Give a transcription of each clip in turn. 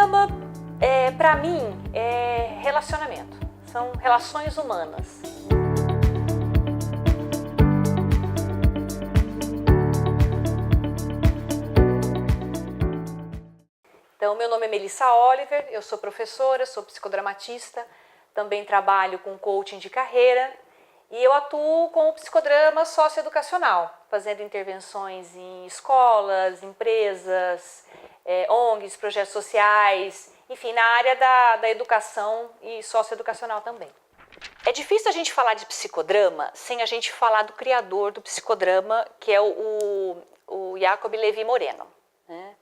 psicodrama, para mim, é relacionamento, são relações humanas. Então, meu nome é Melissa Oliver, eu sou professora, sou psicodramatista, também trabalho com coaching de carreira e eu atuo com o psicodrama socioeducacional, fazendo intervenções em escolas, empresas, ONGs, projetos sociais, enfim, na área da educação e socioeducacional também. É difícil a gente falar de psicodrama sem a gente falar do criador do psicodrama, que é o Jacob Levi Moreno, né?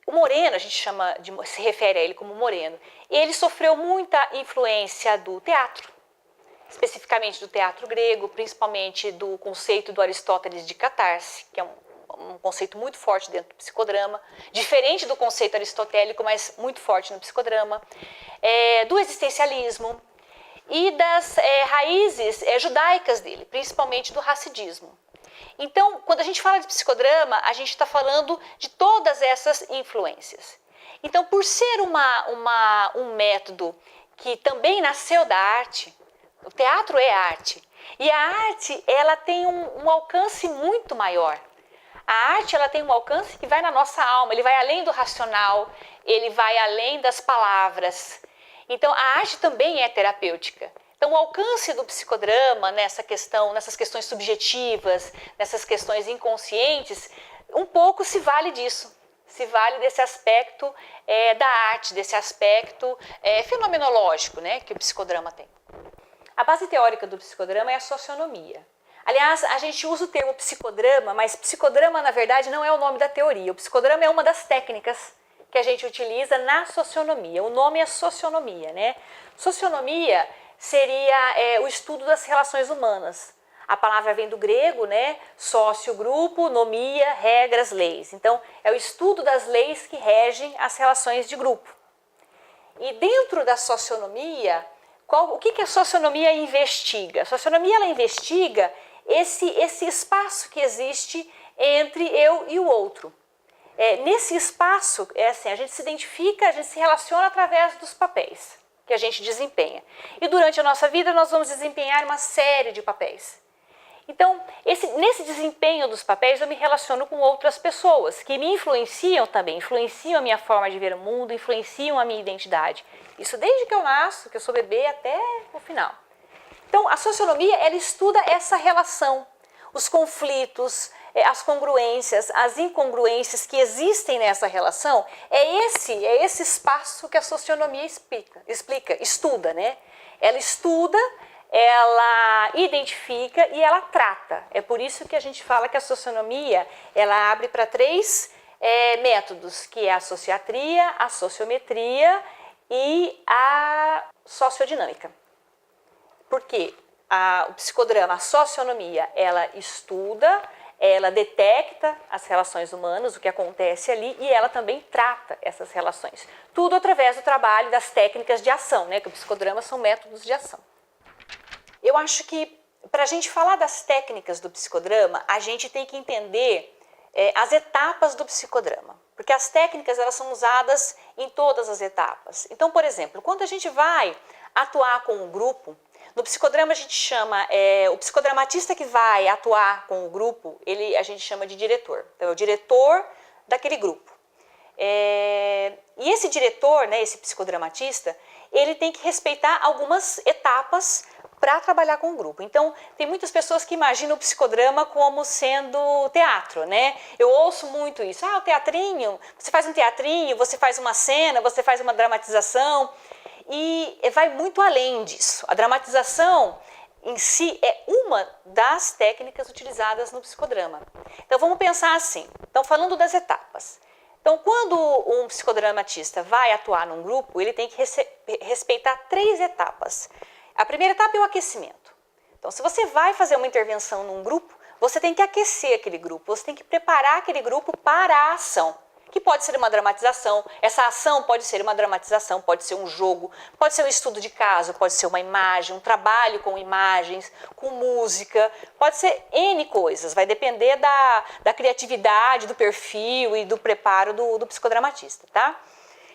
O Moreno, a gente se refere a ele como Moreno, ele sofreu muita influência do teatro, especificamente do teatro grego, principalmente do conceito do Aristóteles de catarse, que é um conceito muito forte dentro do psicodrama, diferente do conceito aristotélico, mas muito forte no psicodrama, do existencialismo e das raízes judaicas dele, principalmente do racidismo. Então, quando a gente fala de psicodrama, a gente está falando de todas essas influências. Então, por ser um método que também nasceu da arte, o teatro é arte, e a arte ela tem um alcance muito maior. A arte ela tem um alcance que vai na nossa alma, ele vai além do racional, ele vai além das palavras. Então, a arte também é terapêutica. Então, o alcance do psicodrama nessas questões subjetivas, nessas questões inconscientes, um pouco se vale disso, se vale desse aspecto da arte, desse aspecto fenomenológico, né, que o psicodrama tem. A base teórica do psicodrama é a socionomia. Aliás, a gente usa o termo psicodrama, mas psicodrama, na verdade, não é o nome da teoria. O psicodrama é uma das técnicas que a gente utiliza na socionomia. O nome é socionomia, né? Socionomia seria o estudo das relações humanas. A palavra vem do grego, né? Sócio, grupo, nomia, regras, leis. Então, é o estudo das leis que regem as relações de grupo. E dentro da socionomia, o que a socionomia investiga? A socionomia ela investiga esse espaço que existe entre eu e o outro. Nesse espaço, a gente se identifica, a gente se relaciona através dos papéis que a gente desempenha. E durante a nossa vida nós vamos desempenhar uma série de papéis. Então, nesse desempenho dos papéis eu me relaciono com outras pessoas que me influenciam também, influenciam a minha forma de ver o mundo, influenciam a minha identidade. Isso desde que eu nasço, que eu sou bebê, até o final. Então, a socionomia, ela estuda essa relação, os conflitos, as congruências, as incongruências que existem nessa relação. É esse espaço que a socionomia estuda, né? Ela estuda, ela identifica e ela trata. É por isso que a gente fala que a socionomia, ela abre para 3 métodos, que é a sociatria, a sociometria e a sociodinâmica. Porque o psicodrama, a socionomia, ela estuda, ela detecta as relações humanas, o que acontece ali, e ela também trata essas relações. Tudo através do trabalho das técnicas de ação, né? Que o psicodrama são métodos de ação. Eu acho que, para a gente falar das técnicas do psicodrama, a gente tem que entender as etapas do psicodrama. Porque as técnicas elas são usadas em todas as etapas. Então, por exemplo, quando a gente vai atuar com um grupo, no psicodrama a gente chama, o psicodramatista que vai atuar com o grupo, a gente chama de diretor. Então é o diretor daquele grupo. E esse diretor, né, esse psicodramatista, ele tem que respeitar algumas etapas para trabalhar com o grupo. Então, tem muitas pessoas que imaginam o psicodrama como sendo teatro, né? Eu ouço muito isso. O teatrinho, você faz um teatrinho, você faz uma cena, você faz uma dramatização. E vai muito além disso. A dramatização em si é uma das técnicas utilizadas no psicodrama. Então vamos pensar assim, então falando das etapas. Então quando um psicodramatista vai atuar num grupo, ele tem que respeitar 3 etapas. A primeira etapa é o aquecimento. Então se você vai fazer uma intervenção num grupo, você tem que aquecer aquele grupo, você tem que preparar aquele grupo para a ação. Que pode ser uma dramatização, essa ação pode ser uma dramatização, pode ser um jogo, pode ser um estudo de caso, pode ser uma imagem, um trabalho com imagens, com música, pode ser N coisas, vai depender da criatividade, do perfil e do preparo do psicodramatista, tá?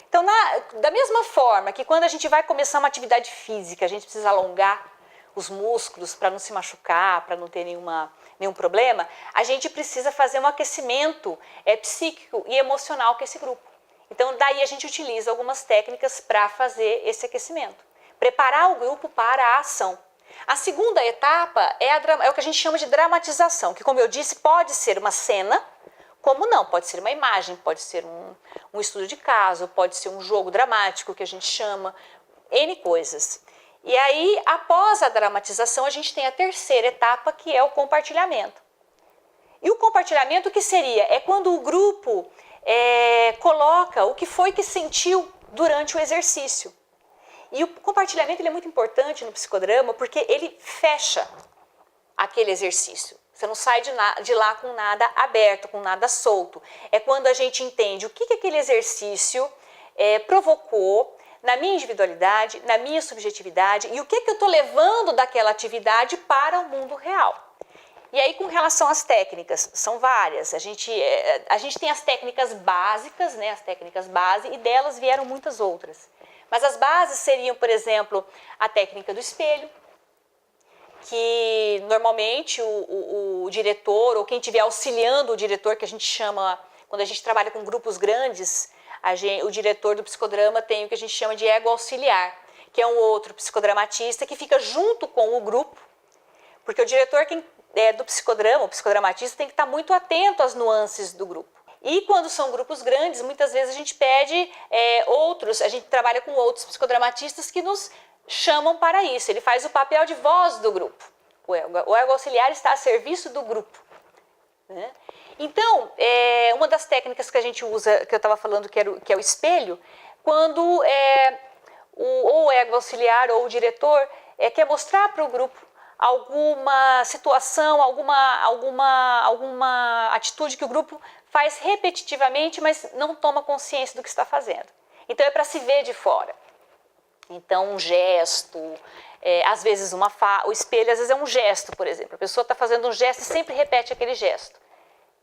Então, da mesma forma que quando a gente vai começar uma atividade física, a gente precisa alongar os músculos para não se machucar, para não ter nenhum problema, a gente precisa fazer um aquecimento psíquico e emocional com esse grupo. Então, daí a gente utiliza algumas técnicas para fazer esse aquecimento. Preparar o grupo para a ação. A segunda etapa é o que a gente chama de dramatização, que, como eu disse, pode ser uma cena, como não, pode ser uma imagem, pode ser um estudo de caso, pode ser um jogo dramático, que a gente chama, N coisas. E aí, após a dramatização, a gente tem a terceira etapa, que é o compartilhamento. E o compartilhamento, o que seria? É quando o grupo coloca o que foi que sentiu durante o exercício. E o compartilhamento ele é muito importante no psicodrama porque ele fecha aquele exercício. Você não sai de lá com nada aberto, com nada solto. É quando a gente entende o que aquele exercício provocou na minha individualidade, na minha subjetividade e o que eu estou levando daquela atividade para o mundo real. E aí, com relação às técnicas, são várias. A gente tem as técnicas básicas, né, as técnicas base, e delas vieram muitas outras. Mas as bases seriam, por exemplo, a técnica do espelho, que normalmente o diretor ou quem estiver auxiliando o diretor, que a gente chama, quando a gente trabalha com grupos grandes, o diretor do psicodrama tem o que a gente chama de ego auxiliar, que é um outro psicodramatista que fica junto com o grupo, porque o diretor do psicodrama, o psicodramatista, tem que estar muito atento às nuances do grupo. E quando são grupos grandes, muitas vezes a gente pede a gente trabalha com outros psicodramatistas que nos chamam para isso. Ele faz o papel de voz do grupo. O ego auxiliar está a serviço do grupo, né? Então, uma das técnicas que a gente usa, que eu estava falando que é o espelho, quando ou o ego auxiliar ou o diretor quer mostrar para o grupo alguma situação, alguma atitude que o grupo faz repetitivamente, mas não toma consciência do que está fazendo. Então é para se ver de fora. Então um gesto, às vezes o espelho às vezes é um gesto, por exemplo. A pessoa está fazendo um gesto e sempre repete aquele gesto.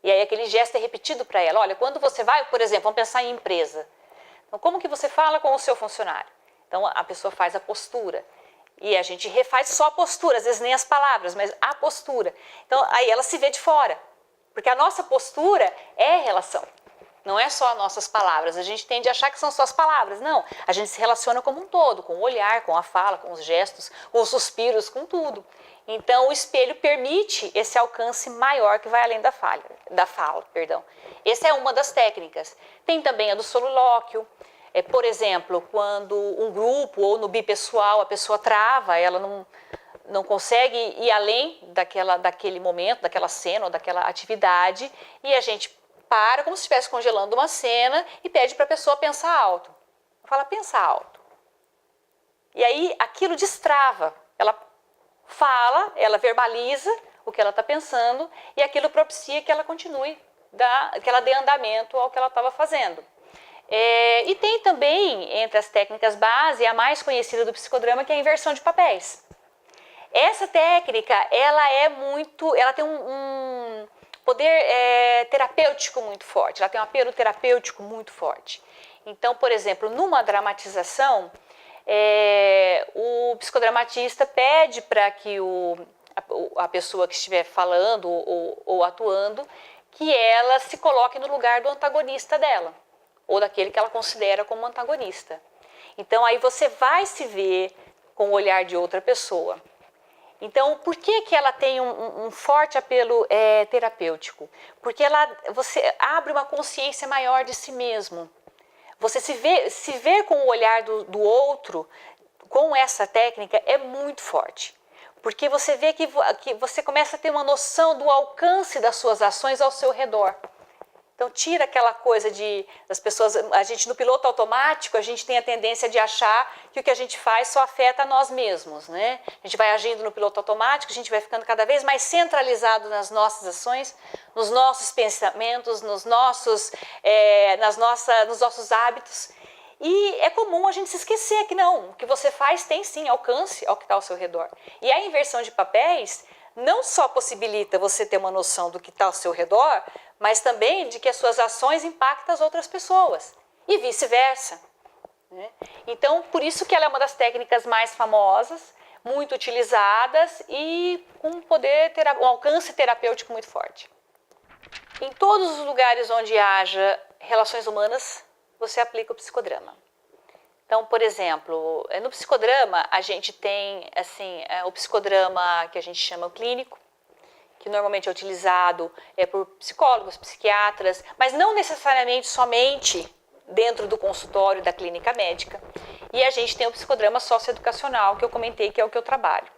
E aí aquele gesto é repetido para ela. Olha, quando você vai, por exemplo, vamos pensar em empresa. Então como que você fala com o seu funcionário? Então a pessoa faz a postura. E a gente refaz só a postura, às vezes nem as palavras, mas a postura. Então aí ela se vê de fora. Porque a nossa postura é relação. Não é só as nossas palavras. A gente tende a achar que são só as palavras. Não, a gente se relaciona como um todo, com o olhar, com a fala, com os gestos, com os suspiros, com tudo. Então o espelho permite esse alcance maior que vai além da fala. Essa é uma das técnicas. Tem também a do solilóquio. Por exemplo, quando um grupo ou no bipessoal a pessoa trava, ela não consegue ir além daquele momento, daquela cena ou daquela atividade, e a gente para como se estivesse congelando uma cena e pede para a pessoa pensar alto. Fala, pensa alto. E aí aquilo destrava. Ela fala, ela verbaliza o que ela está pensando e aquilo propicia que ela continue, que ela dê andamento ao que ela estava fazendo. E tem também, entre as técnicas base, a mais conhecida do psicodrama, que é a inversão de papéis. Essa técnica, ela tem um poder terapêutico muito forte, ela tem um apelo terapêutico muito forte. Então, por exemplo, numa dramatização, o psicodramatista pede para que a pessoa que estiver falando ou atuando, que ela se coloque no lugar do antagonista dela, ou daquele que ela considera como antagonista. Então, aí você vai se ver com o olhar de outra pessoa. Então, por que ela tem um forte apelo terapêutico? Porque você abre uma consciência maior de si mesmo. Você se ver com o olhar do outro, com essa técnica, é muito forte. Porque você vê que você começa a ter uma noção do alcance das suas ações ao seu redor. Então tira aquela coisa das pessoas, a gente no piloto automático, a gente tem a tendência de achar que o que a gente faz só afeta nós mesmos, né? A gente vai agindo no piloto automático, a gente vai ficando cada vez mais centralizado nas nossas ações, nos nossos pensamentos, nos nossos hábitos. E é comum a gente se esquecer que não, o que você faz tem sim alcance ao que está ao seu redor. E a inversão de papéis não só possibilita você ter uma noção do que está ao seu redor, mas também de que as suas ações impactam as outras pessoas. E vice-versa. né? Então, por isso que ela é uma das técnicas mais famosas, muito utilizadas e com um alcance terapêutico muito forte. Em todos os lugares onde haja relações humanas, você aplica o psicodrama. Então, por exemplo, no psicodrama a gente tem assim, o psicodrama que a gente chama clínico, que normalmente é utilizado por psicólogos, psiquiatras, mas não necessariamente somente dentro do consultório da clínica médica. E a gente tem o psicodrama socioeducacional, que eu comentei, que é o que eu trabalho.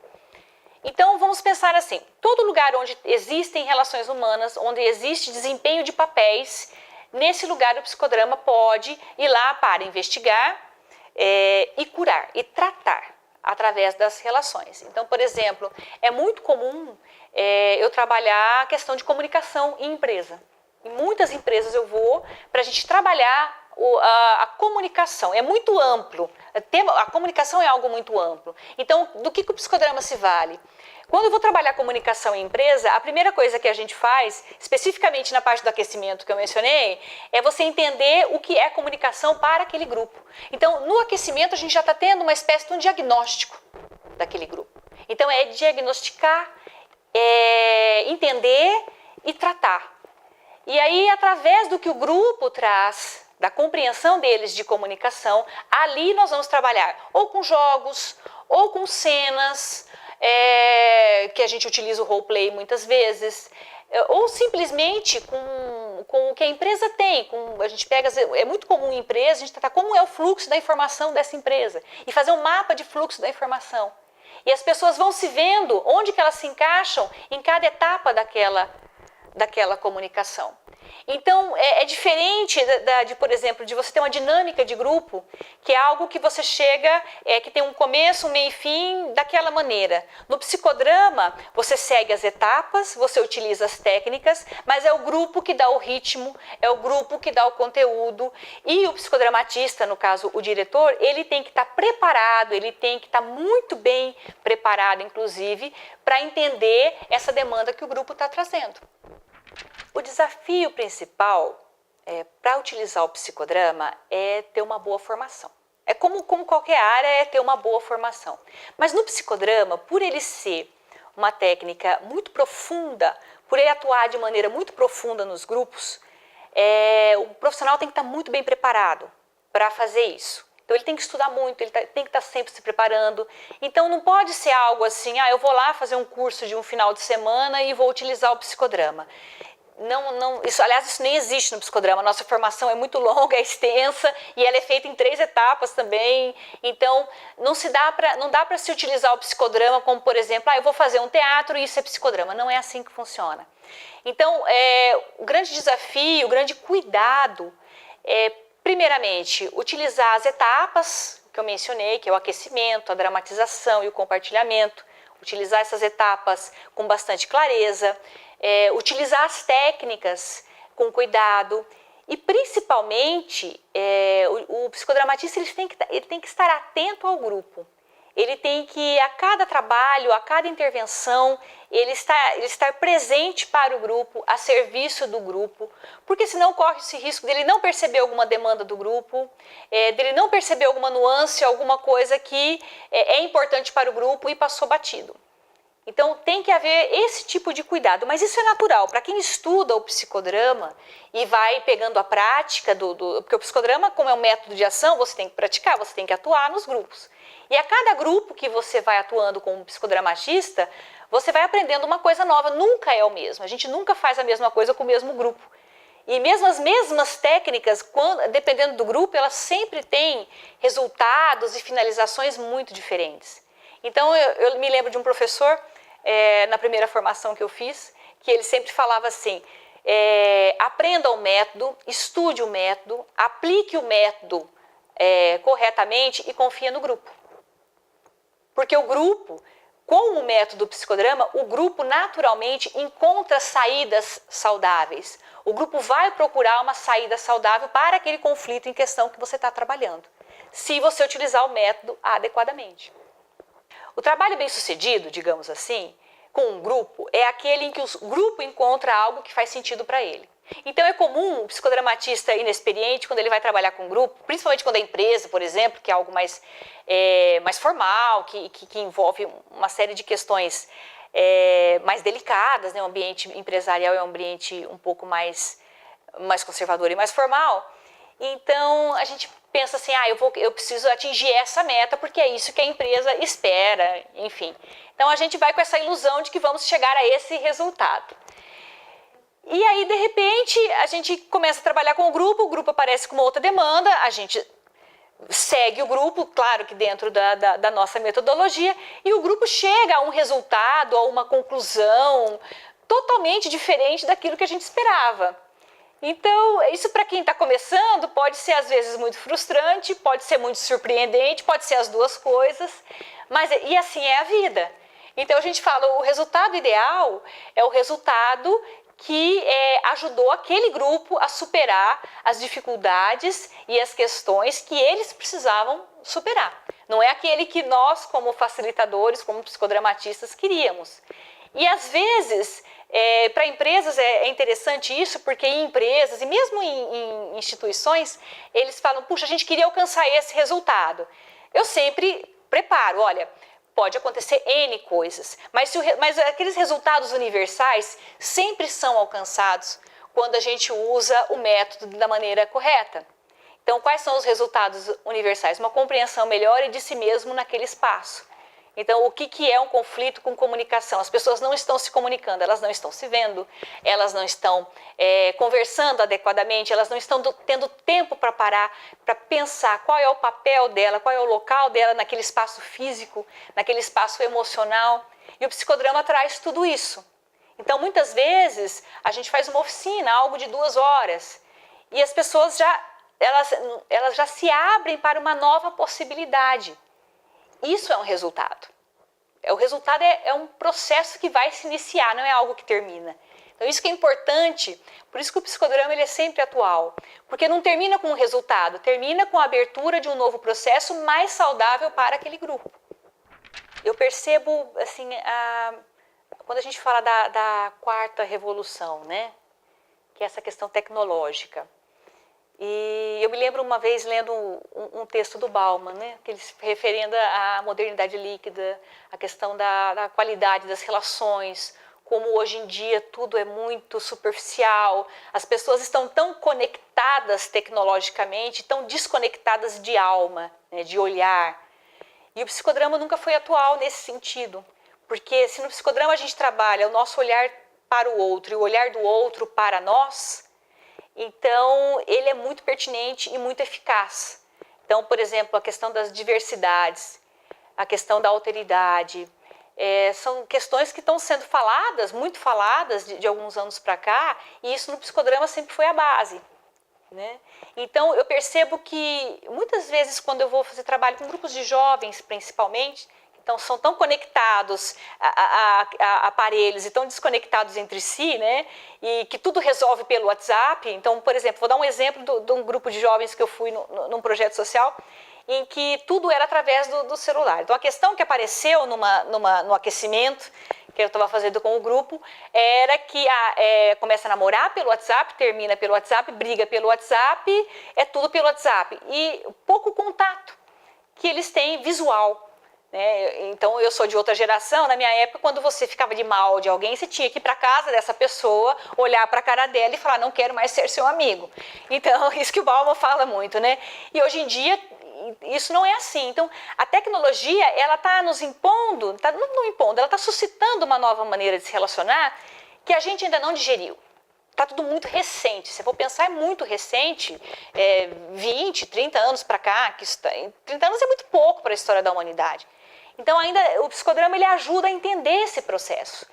Então, vamos pensar assim, todo lugar onde existem relações humanas, onde existe desempenho de papéis, nesse lugar o psicodrama pode ir lá para investigar e curar, e tratar através das relações. Então, por exemplo, é muito comum eu trabalhar a questão de comunicação em empresa. Em muitas empresas eu vou para a gente trabalhar a comunicação, é muito amplo, a comunicação é algo muito amplo. Então, do que o psicodrama se vale? Quando eu vou trabalhar comunicação em empresa, a primeira coisa que a gente faz, especificamente na parte do aquecimento que eu mencionei, é você entender o que é comunicação para aquele grupo. Então, no aquecimento, a gente já está tendo uma espécie de um diagnóstico daquele grupo. Então, é diagnosticar, entender e tratar. E aí, através do que o grupo traz, da compreensão deles de comunicação, ali nós vamos trabalhar ou com jogos, ou com cenas, que a gente utiliza o roleplay muitas vezes, ou simplesmente com o que a empresa tem. A gente pega, é muito comum em empresa, a gente tratar como é o fluxo da informação dessa empresa e fazer um mapa de fluxo da informação. E as pessoas vão se vendo onde que elas se encaixam em cada etapa daquela comunicação. Então, é diferente, por exemplo, de você ter uma dinâmica de grupo, que é algo que você chega, que tem um começo, um meio e fim, daquela maneira. No psicodrama, você segue as etapas, você utiliza as técnicas, mas é o grupo que dá o ritmo, é o grupo que dá o conteúdo. E o psicodramatista, no caso o diretor, ele tem que estar preparado, ele tem que estar muito bem preparado, inclusive, para entender essa demanda que o grupo está trazendo. O desafio principal para utilizar o psicodrama é ter uma boa formação. É como qualquer área, é ter uma boa formação. Mas no psicodrama, por ele ser uma técnica muito profunda, por ele atuar de maneira muito profunda nos grupos, o profissional tem que estar muito bem preparado para fazer isso. Então ele tem que estudar muito, ele tem que estar sempre se preparando. Então não pode ser algo assim, eu vou lá fazer um curso de um final de semana e vou utilizar o psicodrama. Aliás, isso nem existe no psicodrama. Nossa formação é muito longa, é extensa e ela é feita em 3 etapas também. Então, não dá para se utilizar o psicodrama como, por exemplo, eu vou fazer um teatro e isso é psicodrama. Não é assim que funciona. Então, o grande desafio, o grande cuidado é, primeiramente, utilizar as etapas que eu mencionei, que é o aquecimento, a dramatização e o compartilhamento. Utilizar essas etapas com bastante clareza. Utilizar as técnicas com cuidado e principalmente o psicodramatista ele tem que estar atento ao grupo. Ele tem que, a cada trabalho, a cada intervenção, ele estar presente para o grupo, a serviço do grupo, porque senão corre esse risco dele não perceber alguma demanda do grupo, dele não perceber alguma nuance, alguma coisa que é importante para o grupo e passou batido. Então tem que haver esse tipo de cuidado, mas isso é natural. Para quem estuda o psicodrama e vai pegando a prática, porque o psicodrama, como é um método de ação, você tem que praticar, você tem que atuar nos grupos. E a cada grupo que você vai atuando como psicodramatista, você vai aprendendo uma coisa nova, nunca é o mesmo. A gente nunca faz a mesma coisa com o mesmo grupo. E mesmo as mesmas técnicas, dependendo do grupo, elas sempre têm resultados e finalizações muito diferentes. Então eu me lembro de um professor, na primeira formação que eu fiz, que ele sempre falava assim, aprenda o método, estude o método, aplique o método corretamente e confia no grupo. Porque o grupo, com o método psicodrama, o grupo naturalmente encontra saídas saudáveis. O grupo vai procurar uma saída saudável para aquele conflito em questão que você está trabalhando, se você utilizar o método adequadamente. O trabalho bem-sucedido, digamos assim, com um grupo, é aquele em que o grupo encontra algo que faz sentido para ele. Então é comum o psicodramatista inexperiente, quando ele vai trabalhar com grupo, principalmente quando é empresa, por exemplo, que é algo mais formal, que envolve uma série de questões mais delicadas, né? O ambiente empresarial é um ambiente um pouco mais conservador e mais formal. Então a gente pensa assim, eu preciso atingir essa meta porque é isso que a empresa espera, enfim. Então a gente vai com essa ilusão de que vamos chegar a esse resultado. E aí, de repente, a gente começa a trabalhar com o grupo aparece com uma outra demanda, a gente segue o grupo, claro que dentro da nossa metodologia, e o grupo chega a um resultado, a uma conclusão totalmente diferente daquilo que a gente esperava. Então, isso para quem está começando pode ser às vezes muito frustrante, pode ser muito surpreendente, pode ser as duas coisas, e assim é a vida. Então a gente fala, o resultado ideal é o resultado que ajudou aquele grupo a superar as dificuldades e as questões que eles precisavam superar. Não é aquele que nós, como facilitadores, como psicodramatistas, queríamos. E às vezes, para empresas é interessante isso, porque em empresas e mesmo em instituições, eles falam, puxa, a gente queria alcançar esse resultado. Eu sempre preparo, olha, pode acontecer N coisas, mas aqueles resultados universais sempre são alcançados quando a gente usa o método da maneira correta. Então, quais são os resultados universais? Uma compreensão melhor de si mesmo naquele espaço. Então, o que é um conflito com comunicação? As pessoas não estão se comunicando, elas não estão se vendo, elas não estão conversando adequadamente, elas não estão tendo tempo para parar, para pensar qual é o papel dela, qual é o local dela naquele espaço físico, naquele espaço emocional. E o psicodrama traz tudo isso. Então, muitas vezes, a gente faz uma oficina, algo de 2 horas, e as pessoas elas já se abrem para uma nova possibilidade. Isso é um resultado. O resultado é um processo que vai se iniciar, não é algo que termina. Então isso que é importante, por isso que o psicodrama ele é sempre atual. Porque não termina com um resultado, termina com a abertura de um novo processo mais saudável para aquele grupo. Eu percebo, assim, quando a gente fala da 4ª revolução, né? Que é essa questão tecnológica. E eu me lembro uma vez lendo um texto do Bauman, né, que ele se referindo à modernidade líquida, a questão da qualidade das relações, como hoje em dia tudo é muito superficial, as pessoas estão tão conectadas tecnologicamente, tão desconectadas de alma, né, de olhar. E o psicodrama nunca foi atual nesse sentido, porque se no psicodrama a gente trabalha o nosso olhar para o outro e o olhar do outro para nós, então ele é muito pertinente e muito eficaz. Então, por exemplo, a questão das diversidades, a questão da alteridade, são questões que estão sendo faladas, muito faladas de alguns anos para cá, e isso no psicodrama sempre foi a base, né? Então eu percebo que muitas vezes quando eu vou fazer trabalho com grupos de jovens principalmente, então são tão conectados a aparelhos e tão desconectados entre si, né? E que tudo resolve pelo WhatsApp. Então, por exemplo, vou dar um exemplo de um grupo de jovens que eu fui num projeto social em que tudo era através do celular. Então a questão que apareceu no aquecimento que eu estava fazendo com o grupo era que começa a namorar pelo WhatsApp, termina pelo WhatsApp, briga pelo WhatsApp, é tudo pelo WhatsApp. E pouco contato que eles têm visual. Então eu sou de outra geração, na minha época quando você ficava de mal de alguém, você tinha que ir para casa dessa pessoa, olhar para a cara dela e falar, não quero mais ser seu amigo. Então isso que o Bauman fala muito, né? E hoje em dia isso não é assim. Então a tecnologia ela está nos impondo, não impondo, ela está suscitando uma nova maneira de se relacionar que a gente ainda não digeriu. Está tudo muito recente, se eu for pensar é muito recente, 20, 30 anos para cá, 30 anos é muito pouco para a história da humanidade. Então ainda o psicodrama ele ajuda a entender esse processo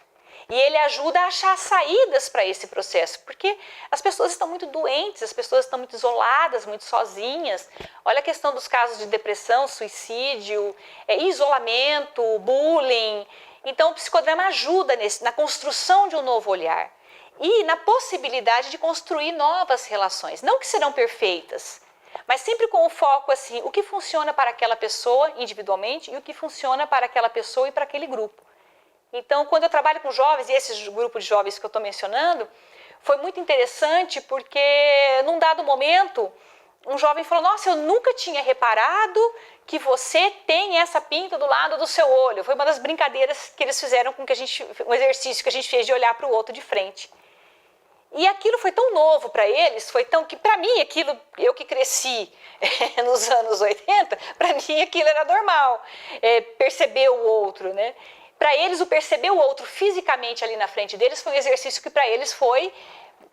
e ele ajuda a achar saídas para esse processo, porque as pessoas estão muito doentes, as pessoas estão muito isoladas, muito sozinhas. Olha a questão dos casos de depressão, suicídio, isolamento, bullying. Então o psicodrama ajuda na construção de um novo olhar e na possibilidade de construir novas relações, não que serão perfeitas, mas sempre com o foco assim, o que funciona para aquela pessoa individualmente e o que funciona para aquela pessoa e para aquele grupo. Então, quando eu trabalho com jovens, e esses grupos de jovens que eu estou mencionando, foi muito interessante porque, num dado momento, um jovem falou: nossa, eu nunca tinha reparado que você tem essa pinta do lado do seu olho. Foi uma das brincadeiras que eles fizeram com que um exercício que a gente fez de olhar para o outro de frente. E aquilo foi tão novo para eles, foi tão que para mim aquilo, eu que cresci nos anos 80, para mim aquilo era normal, perceber o outro, né? Para eles, o perceber o outro fisicamente ali na frente deles foi um exercício que para eles foi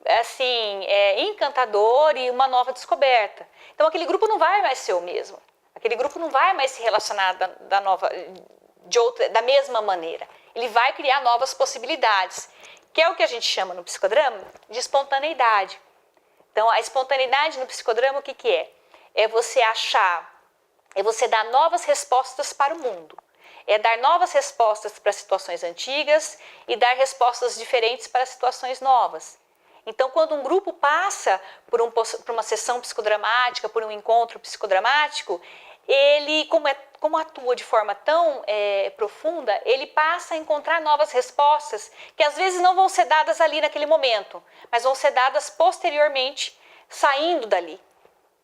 assim, encantador e uma nova descoberta. Então aquele grupo não vai mais ser o mesmo, aquele grupo não vai mais se relacionar da mesma maneira, ele vai criar novas possibilidades, que é o que a gente chama no psicodrama de espontaneidade. Então, a espontaneidade no psicodrama, o que é? É você é você dar novas respostas para o mundo. É dar novas respostas para situações antigas e dar respostas diferentes para situações novas. Então, quando um grupo passa por uma sessão psicodramática, por um encontro psicodramático, ele, como atua de forma tão profunda, ele passa a encontrar novas respostas que às vezes não vão ser dadas ali naquele momento, mas vão ser dadas posteriormente, saindo dali.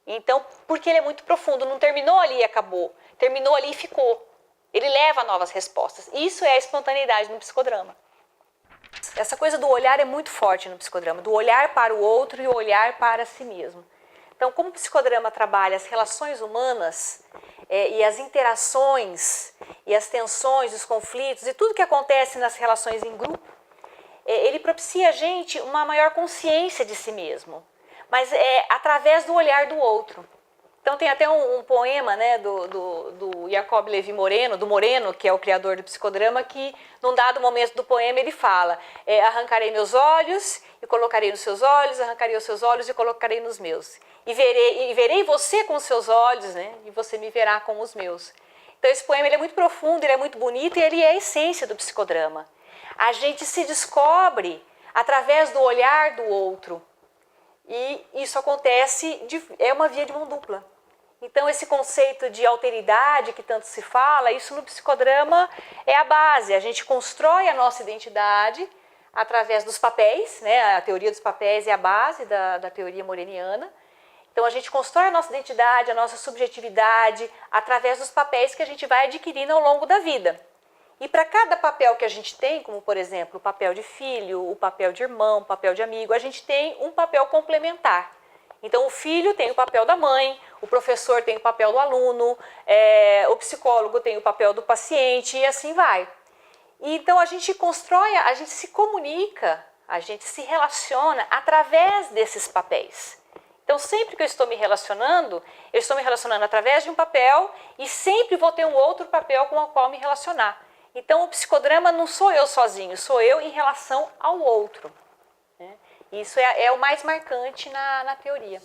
Então, porque ele é muito profundo, não terminou ali e acabou, terminou ali e ficou. Ele leva novas respostas. Isso é a espontaneidade no psicodrama. Essa coisa do olhar é muito forte no psicodrama, do olhar para o outro e o olhar para si mesmo. Então, como o psicodrama trabalha as relações humanas e as interações e as tensões, os conflitos e tudo que acontece nas relações em grupo, ele propicia a gente uma maior consciência de si mesmo, mas através do olhar do outro. Então tem até um poema, né, do Jacob Levi Moreno, do Moreno, que é o criador do psicodrama, que num dado momento do poema ele fala: arrancarei meus olhos e colocarei nos seus olhos, arrancarei os seus olhos e colocarei nos meus. E verei você com os seus olhos, né, e você me verá com os meus. Então esse poema ele é muito profundo, ele é muito bonito e ele é a essência do psicodrama. A gente se descobre através do olhar do outro. E isso acontece, é uma via de mão dupla. Então esse conceito de alteridade que tanto se fala, isso no psicodrama é a base. A gente constrói a nossa identidade através dos papéis, né? A teoria dos papéis é a base da teoria moreniana. Então a gente constrói a nossa identidade, a nossa subjetividade, através dos papéis que a gente vai adquirindo ao longo da vida. E para cada papel que a gente tem, como por exemplo o papel de filho, o papel de irmão, o papel de amigo, a gente tem um papel complementar. Então o filho tem o papel da mãe, o professor tem o papel do aluno, o psicólogo tem o papel do paciente e assim vai. E então a gente constrói, a gente se comunica, a gente se relaciona através desses papéis. Então sempre que eu estou me relacionando através de um papel e sempre vou ter um outro papel com o qual me relacionar. Então o psicodrama não sou eu sozinho, sou eu em relação ao outro, né? Isso é o mais marcante na teoria.